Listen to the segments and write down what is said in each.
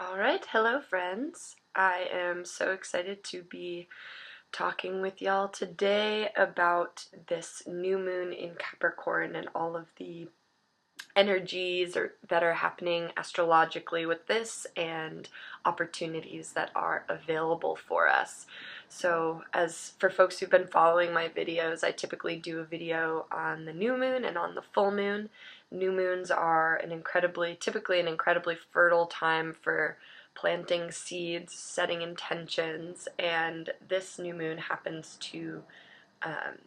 Alright, hello friends. I am so excited to be talking with y'all today about this new moon in Capricorn and all of the energies that are happening astrologically with this and opportunities that are available for us. So as for folks who've been following my videos, I typically do a video on the new moon and on the full moon. New moons are typically an incredibly fertile time for planting seeds, setting intentions, and this new moon happens to um,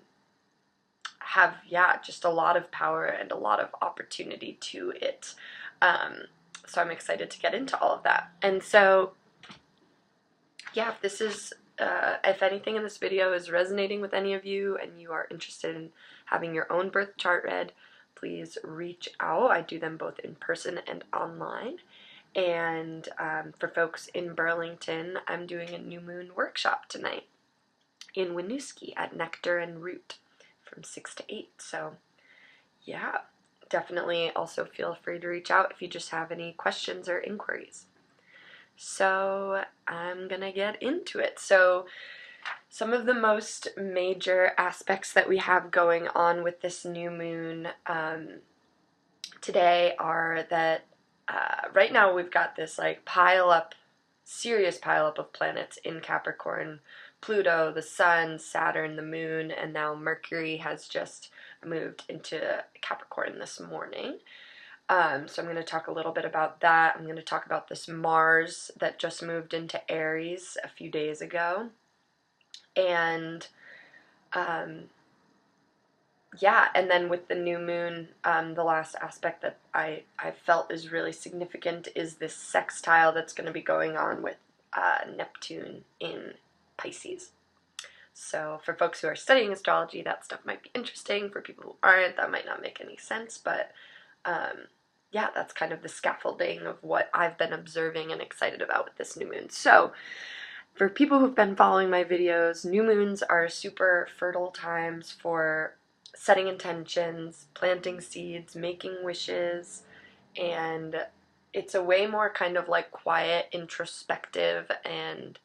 have, yeah, just a lot of power and a lot of opportunity to it. So I'm excited to get into all of that. And so, yeah, if anything in this video is resonating with any of you and you are interested in having your own birth chart read, please reach out. I do them both in person and online. And for folks in Burlington, I'm doing a new moon workshop tonight in Winooski at Nectar and Root from 6 to 8. So yeah, definitely also feel free to reach out if you just have any questions or inquiries. So I'm gonna get into it. So some of the most major aspects that we have going on with this new moon today are that right now we've got this like serious pile up of planets in Capricorn. Pluto, the Sun, Saturn, the Moon, and now Mercury has just moved into Capricorn this morning. So I'm going to talk a little bit about that. I'm going to talk about this Mars that just moved into Aries a few days ago. And yeah, and then with the new moon, the last aspect that I felt is really significant is this sextile that's going to be going on with Neptune in Pisces. So for folks who are studying astrology, that stuff might be interesting. For people who aren't, that might not make any sense, but yeah, that's kind of the scaffolding of what I've been observing and excited about with this new moon. So for people who've been following my videos, new moons are super fertile times for setting intentions, planting seeds, making wishes, and it's a way more kind of like quiet, introspective, and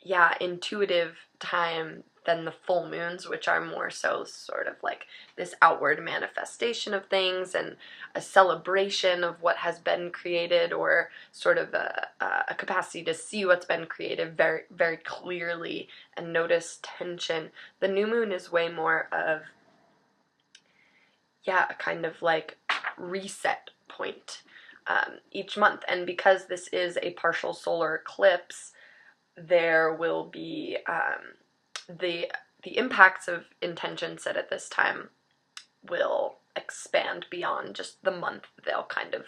yeah, intuitive time than the full moons, which are more so sort of like this outward manifestation of things and a celebration of what has been created, or sort of a capacity to see what's been created very, very clearly and notice tension. The new moon is way more of, yeah, a kind of like reset point each month. And because this is a partial solar eclipse, there will be the impacts of intention set at this time will expand beyond just the month. They'll kind of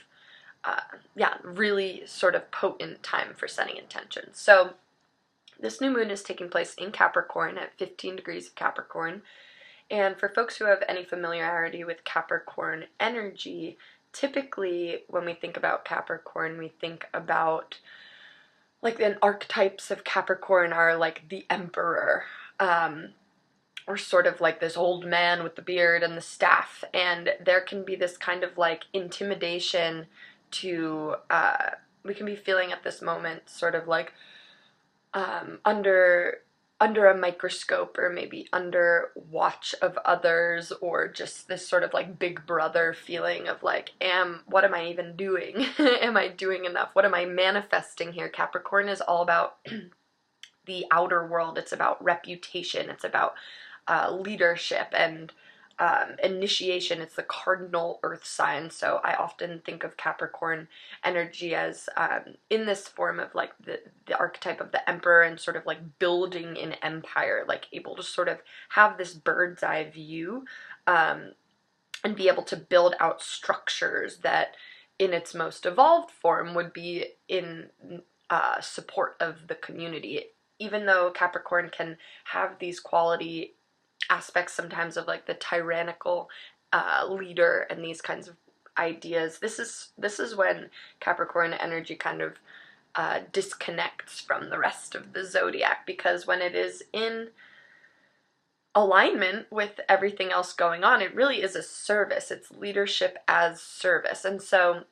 yeah, really sort of potent time for setting intentions. So this new moon is taking place in Capricorn at 15 degrees of Capricorn. And for folks who have any familiarity with Capricorn energy, typically when we think about Capricorn, we think about like the archetypes of Capricorn are like the emperor, or sort of like this old man with the beard and the staff, and there can be this kind of like intimidation to, we can be feeling at this moment sort of like under a microscope, or maybe under watch of others, or just this sort of like big brother feeling of like, what am I even doing? Am I doing enough? What am I manifesting here? Capricorn is all about the outer world. It's about reputation. It's about leadership and initiation. It's the cardinal earth sign. So I often think of Capricorn energy as in this form of like the archetype of the emperor, and sort of like building an empire, like able to sort of have this bird's eye view and be able to build out structures that in its most evolved form would be in support of the community. Even though Capricorn can have these quality aspects sometimes of like the tyrannical leader and these kinds of ideas, this is when Capricorn energy kind of disconnects from the rest of the zodiac, because when it is in alignment with everything else going on, it really is a service. It's leadership as service. And so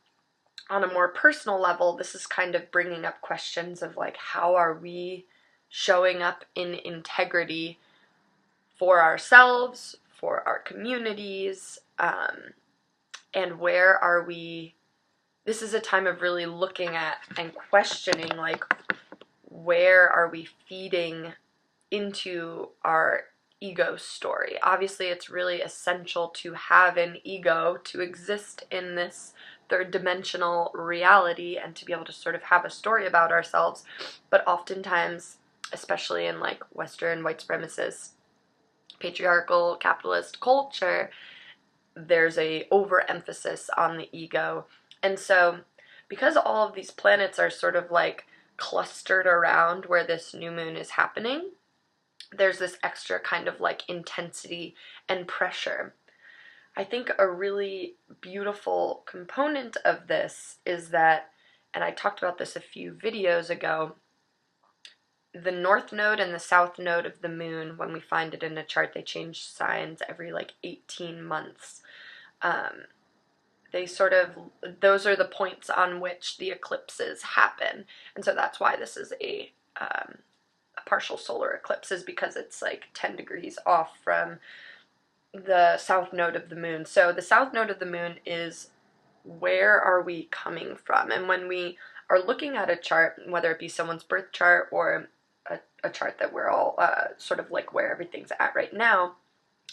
on a more personal level, this is kind of bringing up questions of like, how are we showing up in integrity for ourselves, for our communities, and where are we? This is a time of really looking at and questioning, like, where are we feeding into our ego story? Obviously, it's really essential to have an ego to exist in this third dimensional reality and to be able to sort of have a story about ourselves. But oftentimes, especially in like Western white supremacist, patriarchal, capitalist culture, there's a overemphasis on the ego. And so, because all of these planets are sort of like clustered around where this new moon is happening, there's this extra kind of like intensity and pressure. I think a really beautiful component of this is that, and I talked about this a few videos ago, the north node and the south node of the moon, when we find it in a chart, they change signs every like 18 months. They sort of, those are the points on which the eclipses happen. And so that's why this is a partial solar eclipse, is because it's like 10 degrees off from the south node of the moon. So the south node of the moon is, where are we coming from? And when we are looking at a chart, whether it be someone's birth chart or a chart that we're all sort of like where everything's at right now,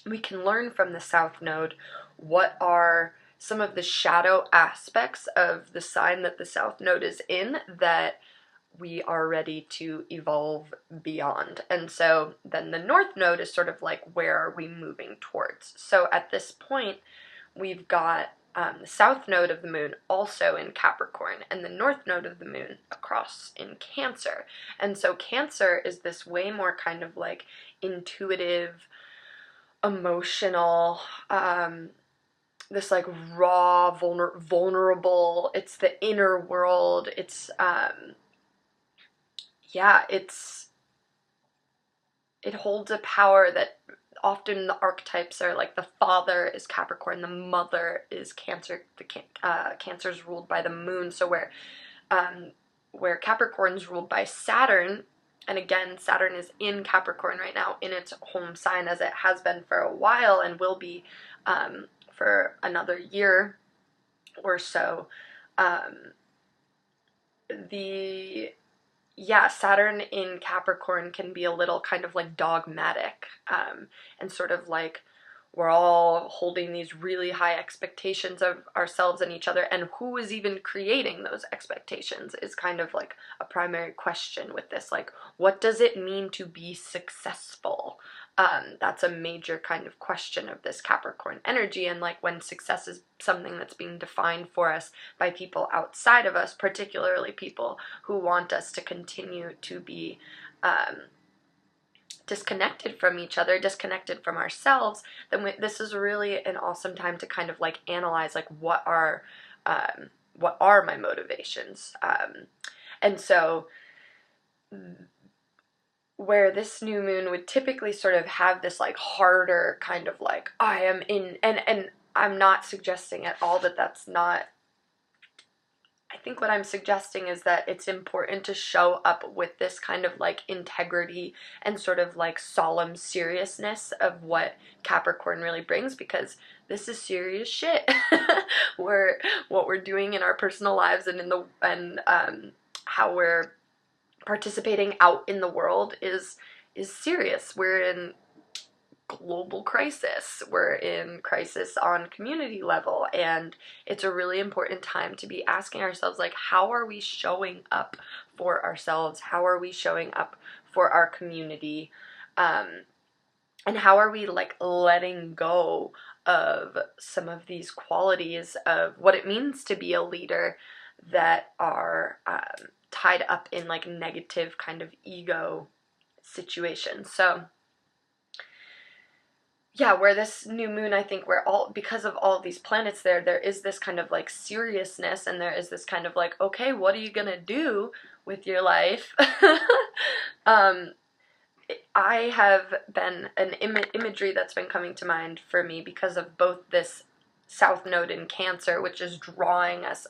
we can learn from the south node what are some of the shadow aspects of the sign that the south node is in that we are ready to evolve beyond. And so then the north node is sort of like, where are we moving towards? So at this point, we've got the south node of the moon also in Capricorn, and the north node of the moon across in Cancer. And so Cancer is this way more kind of like intuitive, emotional, this like raw, vulnerable, it's the inner world, it's, yeah, it holds a power that often the archetypes are like, the father is Capricorn, the mother is Cancer, Cancer's ruled by the moon, so where Capricorn's ruled by Saturn, and again, Saturn is in Capricorn right now in its home sign, as it has been for a while and will be for another year or so. Saturn in Capricorn can be a little kind of like dogmatic, and sort of like, we're all holding these really high expectations of ourselves and each other, and who is even creating those expectations is kind of like a primary question with this. Like, what does it mean to be successful? That's a major kind of question of this Capricorn energy, and like when success is something that's being defined for us by people outside of us, particularly people who want us to continue to be disconnected from each other, disconnected from ourselves, then this is really an awesome time to kind of like analyze, like, what are my motivations? And so where this new moon would typically sort of have this like harder kind of like, I am in, and I'm not suggesting at all that that's not, I think what I'm suggesting is that it's important to show up with this kind of like integrity and sort of like solemn seriousness of what Capricorn really brings, because this is serious shit. What we're doing in our personal lives and how we're participating out in the world is serious. We're in global crisis. We're in crisis on community level, and it's a really important time to be asking ourselves, like, how are we showing up for ourselves? How are we showing up for our community? And how are we like letting go of some of these qualities of what it means to be a leader that are tied up in like negative kind of ego situations. So yeah, where this new moon, I think, because of all of these planets there is this kind of like seriousness, and there is this kind of like, okay, what are you gonna do with your life? I have been an imagery that's been coming to mind for me because of both this south node in Cancer, which is drawing us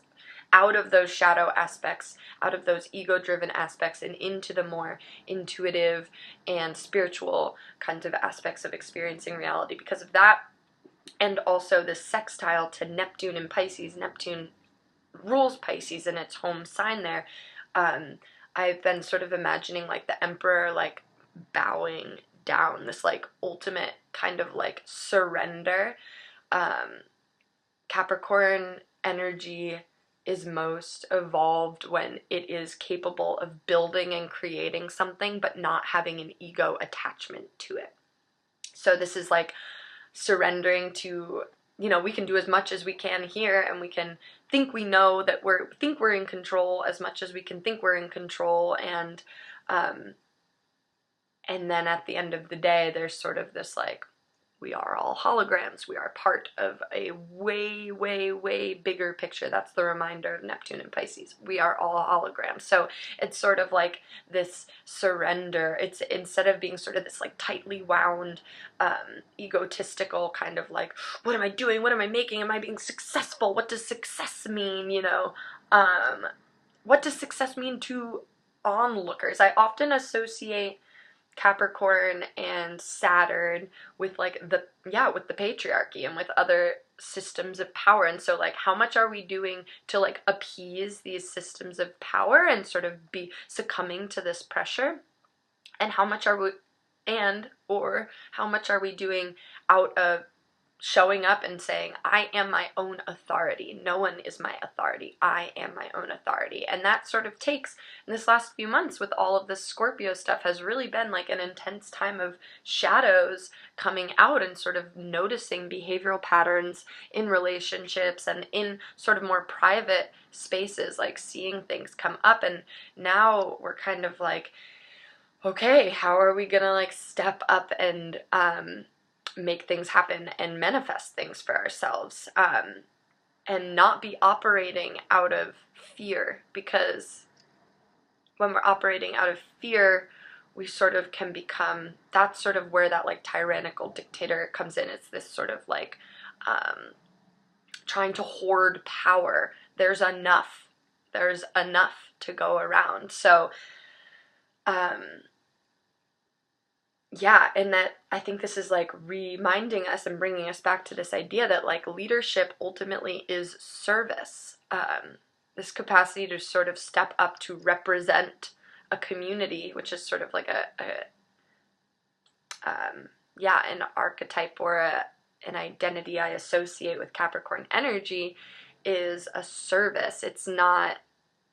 out of those shadow aspects, out of those ego-driven aspects, and into the more intuitive and spiritual kinds of aspects of experiencing reality. Because of that, and also this sextile to Neptune in Pisces. Neptune rules Pisces in its home sign there. I've been sort of imagining like the emperor like bowing down, this like ultimate kind of like surrender. Capricorn energy is most evolved when it is capable of building and creating something but not having an ego attachment to it. So this is like surrendering to, you know, we can do as much as we can here, and we can think we know that we're in control as much as we can think we're in control, and then at the end of the day there's sort of this like, we are all holograms. We are part of a way, way, way bigger picture. That's the reminder of Neptune and Pisces. We are all holograms. So it's sort of like this surrender. It's instead of being sort of this like tightly wound, egotistical kind of like, what am I doing? What am I making? Am I being successful? What does success mean? You know, what does success mean to onlookers? I often associate Capricorn and Saturn with like with the patriarchy and with other systems of power. And so like, how much are we doing to like appease these systems of power and sort of be succumbing to this pressure? And how much are we doing out of showing up and saying, I am my own authority. No one is my authority. I am my own authority. And that sort of takes, in this last few months with all of this Scorpio stuff, has really been like an intense time of shadows coming out and sort of noticing behavioral patterns in relationships and in sort of more private spaces, like seeing things come up. And now we're kind of like, okay, how are we gonna like step up and make things happen and manifest things for ourselves, and not be operating out of fear? Because when we're operating out of fear, we sort of can become, that's sort of where that like tyrannical dictator comes in. It's this sort of like trying to hoard power. There's enough to go around. So yeah, and that I think this is like reminding us and bringing us back to this idea that like leadership ultimately is service. This capacity to sort of step up to represent a community, which is sort of like an archetype or an identity I associate with Capricorn energy, is a service. It's not,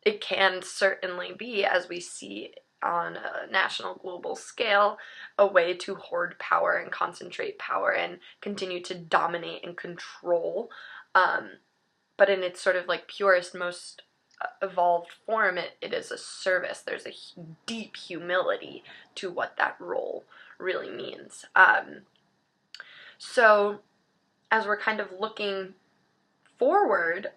it can certainly be, as we see on a national global scale, a way to hoard power and concentrate power and continue to dominate and control. But in its sort of like purest, most evolved form, it is a service. There's a deep humility to what that role really means. So as we're kind of looking forward,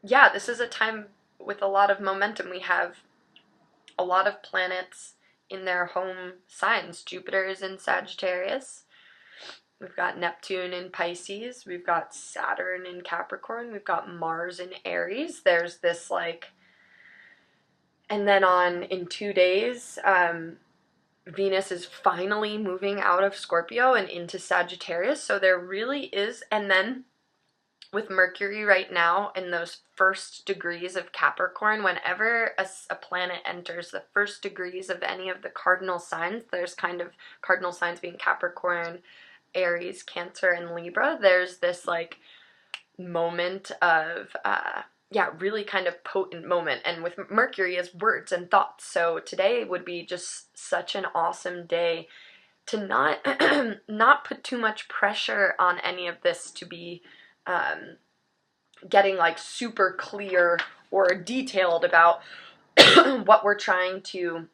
this is a time with a lot of momentum. We have a lot of planets in their home signs. Jupiter is in Sagittarius. We've got Neptune in Pisces. We've got Saturn in Capricorn. We've got Mars in Aries. There's this like, and then in 2 days, Venus is finally moving out of Scorpio and into Sagittarius. So there really is, and then with Mercury right now in those first degrees of Capricorn, whenever a planet enters the first degrees of any of the cardinal signs, there's kind of cardinal signs being Capricorn, Aries, Cancer, and Libra, there's this like moment of, really kind of potent moment. And with Mercury is words and thoughts. So today would be just such an awesome day to not put too much pressure on any of this to be getting like super clear or detailed about what we're trying to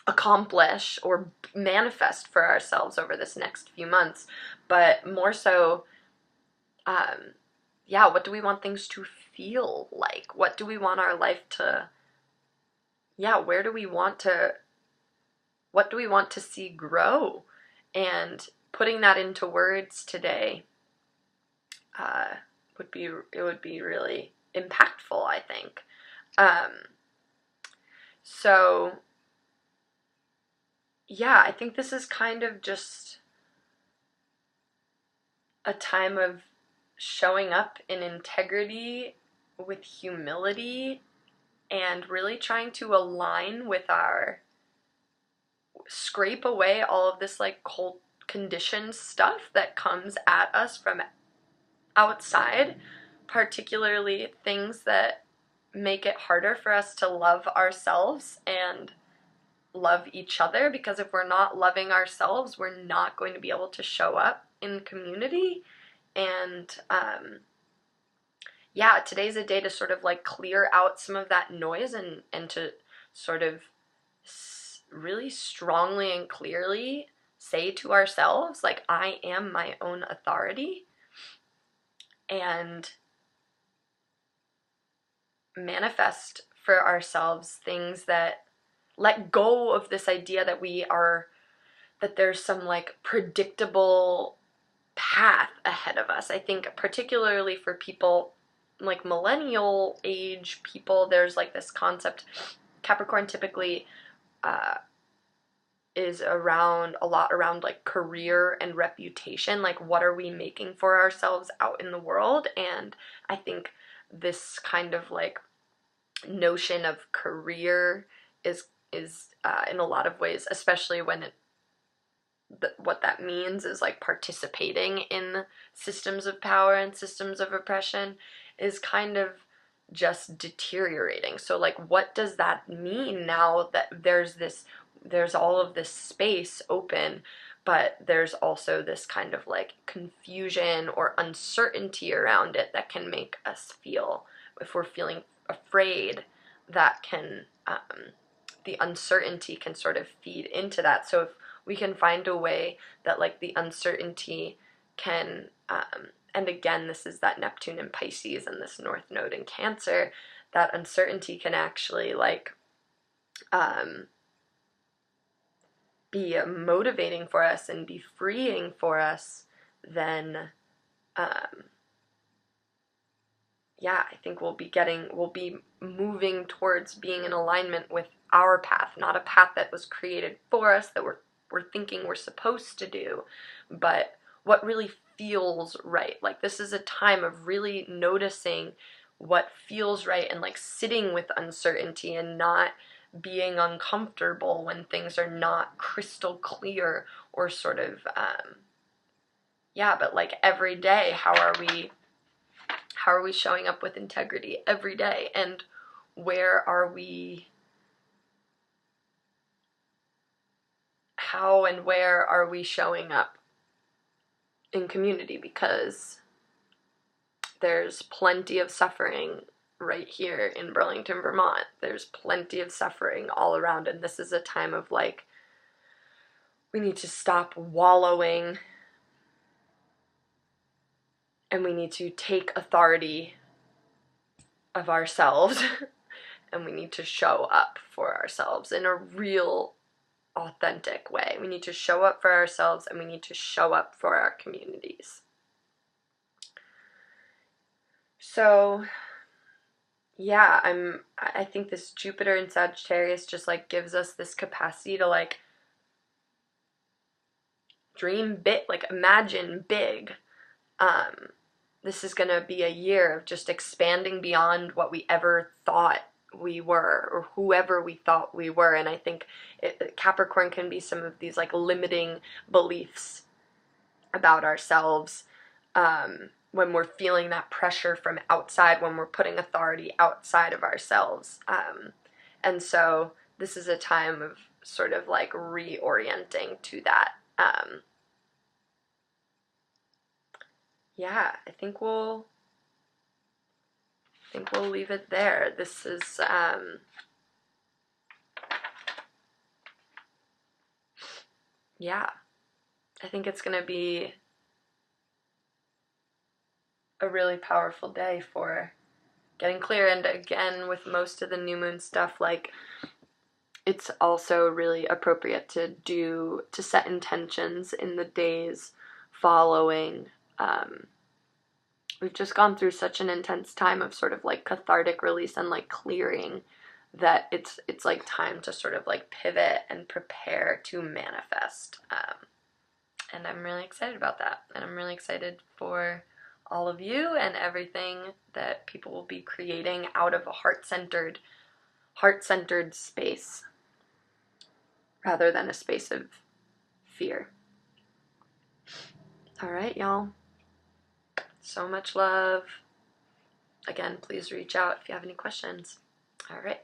accomplish or manifest for ourselves over this next few months, but more so, what do we want things to feel like? What do we want our life to, what do we want to see grow? And putting that into words today, would be really impactful, I think. Um, so yeah, I think this is kind of just a time of showing up in integrity with humility and really trying to align with our scrape away all of this like cold conditioned stuff that comes at us from outside, particularly things that make it harder for us to love ourselves and love each other, because if we're not loving ourselves, we're not going to be able to show up in community. And yeah, today's a day to sort of like clear out some of that noise and to sort of really strongly and clearly say to ourselves, like, I am my own authority, and manifest for ourselves things that let go of this idea that that there's some like predictable path ahead of us. I think particularly for people like millennial age people, there's like this concept. Capricorn typically is around a lot around like career and reputation, like what are we making for ourselves out in the world. And I think this kind of like notion of career is in a lot of ways, especially when what that means is like participating in systems of power and systems of oppression, is kind of just deteriorating. So like, what does that mean now that there's all of this space open, but there's also this kind of like confusion or uncertainty around it that can make us feel, if we're feeling afraid, that can the uncertainty can sort of feed into that. So if we can find a way that like the uncertainty can and again, this is that Neptune in Pisces and this North Node in Cancer, that uncertainty can actually like be motivating for us and be freeing for us, then yeah, I think we'll be moving towards being in alignment with our path, not a path that was created for us that we're thinking we're supposed to do, but what really feels right. Like, this is a time of really noticing what feels right and like sitting with uncertainty and not being uncomfortable when things are not crystal clear, or sort of yeah, but like every day, how are we showing up with integrity every day, and how and where are we showing up in community, because there's plenty of suffering right here in Burlington, Vermont. There's plenty of suffering all around, and this is a time of like, we need to stop wallowing and we need to take authority of ourselves and we need to show up for ourselves in a real authentic way. We need to show up for ourselves and we need to show up for our communities. So yeah, I think this Jupiter in Sagittarius just like gives us this capacity to like dream big, like imagine big. This is going to be a year of just expanding beyond what we ever thought we were, or whoever we thought we were. And I think Capricorn can be some of these like limiting beliefs about ourselves, when we're feeling that pressure from outside, when we're putting authority outside of ourselves. And so this is a time of sort of like reorienting to that. Yeah, I think we'll leave it there. This is yeah, I think it's gonna be a really powerful day for getting clear. And again, with most of the new moon stuff, like, it's also really appropriate to set intentions in the days following we've just gone through such an intense time of sort of like cathartic release and like clearing that it's like time to sort of like pivot and prepare to manifest. And I'm really excited about that. And I'm really excited for all of you and everything that people will be creating out of a heart-centered space rather than a space of fear. All right, y'all. So much love. Again, please reach out if you have any questions. All right.